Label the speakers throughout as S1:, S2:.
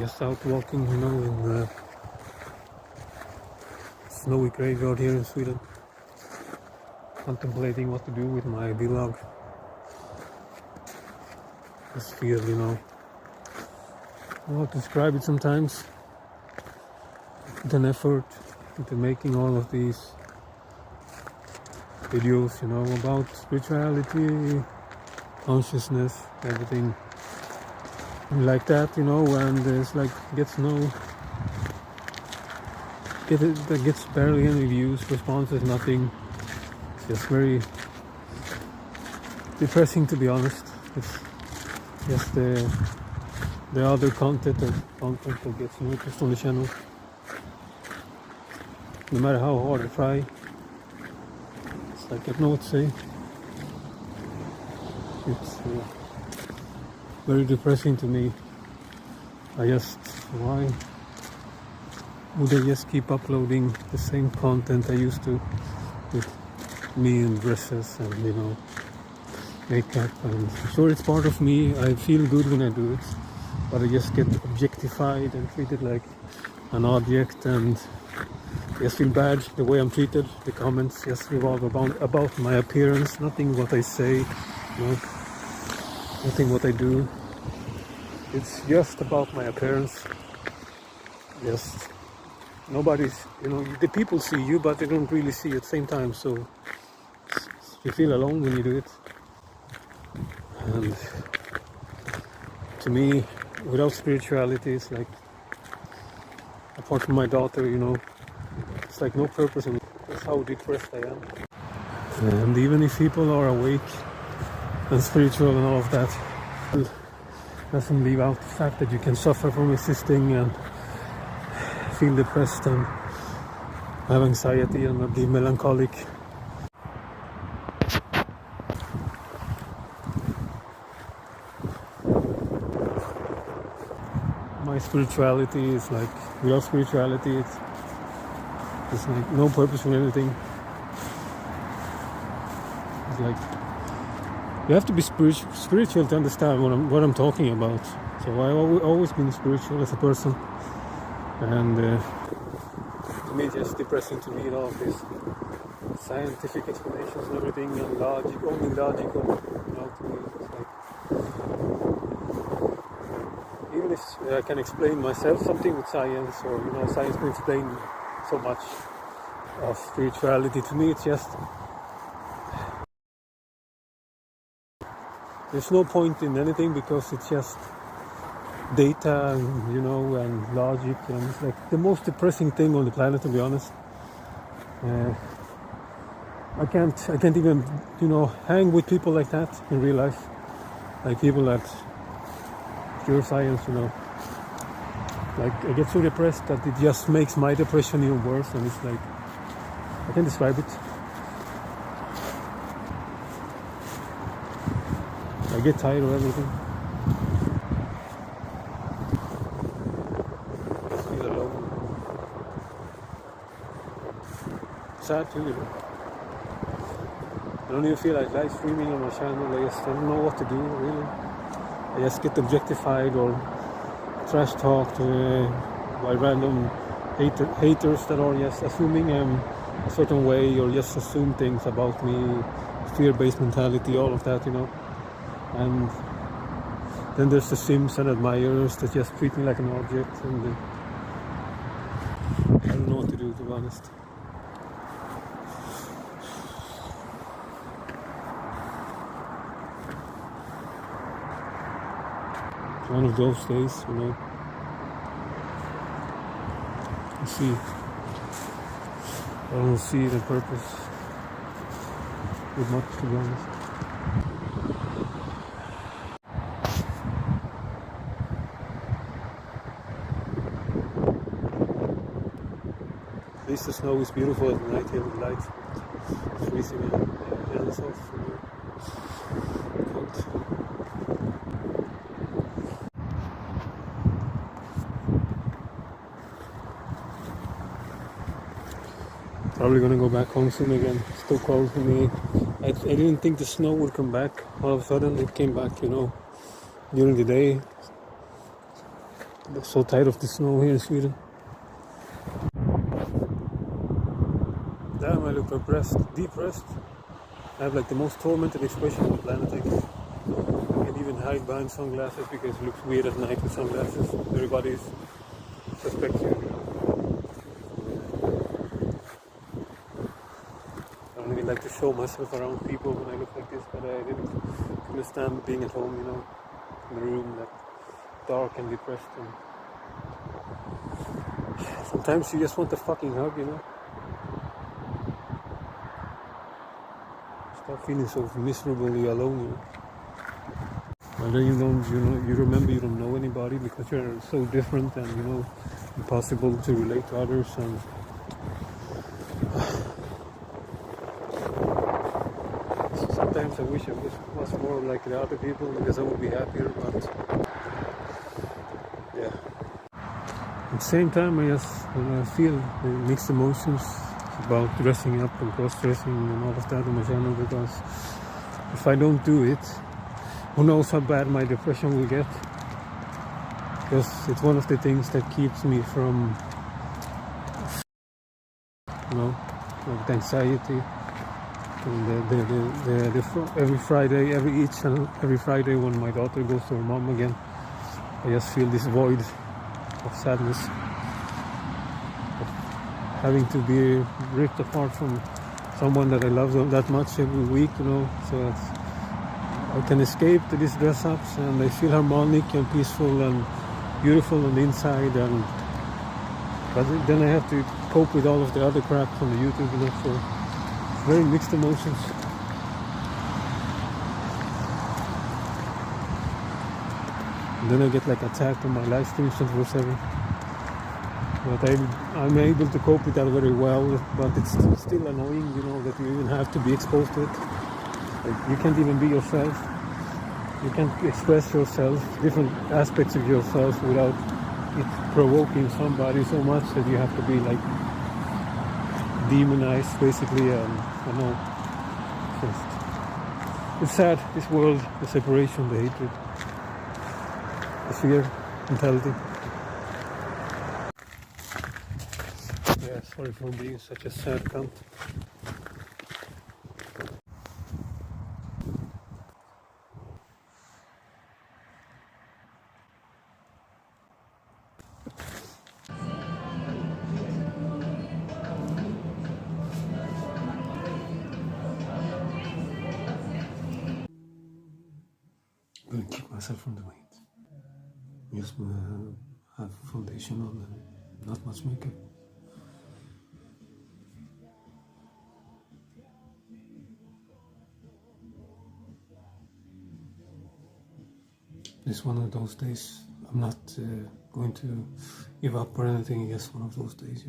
S1: just out walking, you know, in the snowy graveyard here in Sweden, contemplating what to do with my vlog. Just feel, you know, I want to describe it sometimes. Put an effort into making all of these videos, you know, about spirituality, consciousness, everything like that, you know, and there's like that gets barely any views, responses, nothing. It's just very depressing, to be honest. It's just the other content that gets noticed on the channel. No matter how hard I try, it's like I don't know what to say. It's very depressing to me. Why would I just keep uploading the same content I used to, with me and dresses and, you know, makeup? And sure, it's part of me. I feel good when I do it, but I just get objectified and treated like an object, and I just feel bad the way I'm treated. The comments just revolve about my appearance, nothing what I say, you know, nothing what I do. It's just about my appearance. Just nobody's, you know, the people see you, but they don't really see you at the same time. So you feel alone when you do it. And to me, without spirituality, it's like, apart from my daughter, you know, it's like no purpose in it. That's how depressed I am. And even if people are awake and spiritual and all of that, it doesn't leave out the fact that you can suffer from existing and feel depressed and have anxiety and be melancholic. My spirituality is like, without spirituality, it's like no purpose for anything. It's like you have to be spiritual to understand what I'm talking about. So I've always been spiritual as a person, and to me, it's just depressing to read all of this scientific explanations and everything, and only logical. You know, to me, it's like, even if I can explain myself something with science, or, you know, science can explain so much of spirituality, to me it's just, there's no point in anything, because it's just data and, you know, and logic, and it's like the most depressing thing on the planet, to be honest. I can't even, you know, hang with people like that in real life, like people that pure science, you know. Like, I get so depressed that it just makes my depression even worse, and it's like, I can't describe it. I get tired of everything. I feel alone. Sad too, you know. I don't even feel like live streaming on my channel. I don't know what to do, really. I just get objectified or trash talked by random haters that are just assuming I'm a certain way, or just assume things about me, fear-based mentality, all of that, you know. And then there's the sims and admirers that just treat me like an object, and I don't know what to do, to be honest. One of those days, you know. I don't see the purpose with much, to be honest. At least the snow is beautiful at night here with light. It's freezing and hands off. Probably gonna go back home soon again. It's too cold for me. I didn't think the snow would come back. All of a sudden it came back, you know, during the day. I'm so tired of the snow here in Sweden. Damn, I look depressed. I have like the most tormented expression on the planet. I can't even hide behind sunglasses because it looks weird at night with sunglasses. Everybody suspects you. I don't even like to show myself around people when I look like this, but I couldn't stand being at home, in the room, that dark and depressed. And sometimes you just want a fucking hug, Stop feeling so miserably alone, And then you remember you don't know anybody because you're so different and, impossible to relate to others. And sometimes I wish I was more like the other people because I would be happier, but yeah. At the same time, I feel mixed emotions about dressing up and cross-dressing and all of that on my channel, because if I don't do it, who knows how bad my depression will get, because it's one of the things that keeps me from, like anxiety. And every Friday when my daughter goes to her mom again, I just feel this void of sadness, of having to be ripped apart from someone that I love that much every week, so that I can escape to these dress ups and I feel harmonic and peaceful and beautiful on the inside, but then I have to cope with all of the other crap on the YouTube, so very mixed emotions. And then I get like attacked on my live streams 24/7. But I'm able to cope with that very well, but it's still annoying, that you even have to be exposed to it. Like, you can't even be yourself. You can't express yourself, different aspects of yourself, without it provoking somebody so much that you have to be like demonized, basically. It's sad, this world, the separation, the hatred, the fear mentality. Yeah, sorry for being such a sad cunt. I'm gonna keep myself from the weight. Just have foundation on and not much makeup. It's one of those days. I'm not going to give up or anything. It's one of those days,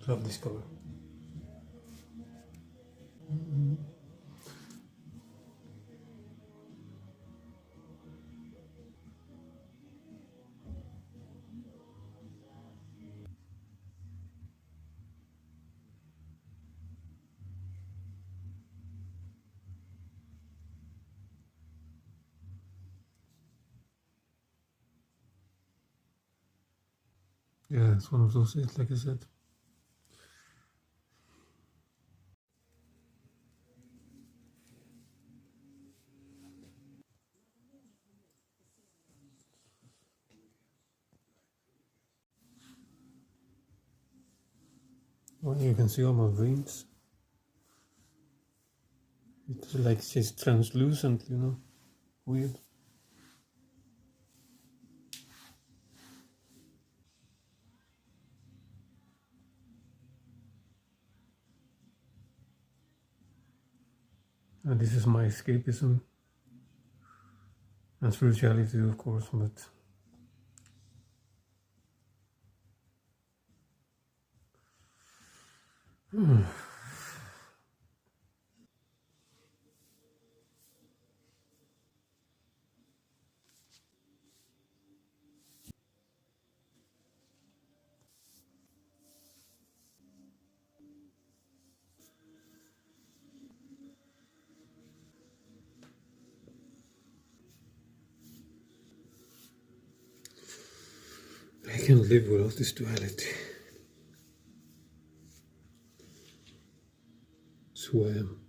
S1: Love this color. Yeah, it's one of those days, like I said. Well, you can see all my veins. It's like it's translucent, weird. And this is my escapism and spirituality, of course, but I can live without this duality. It's who I am.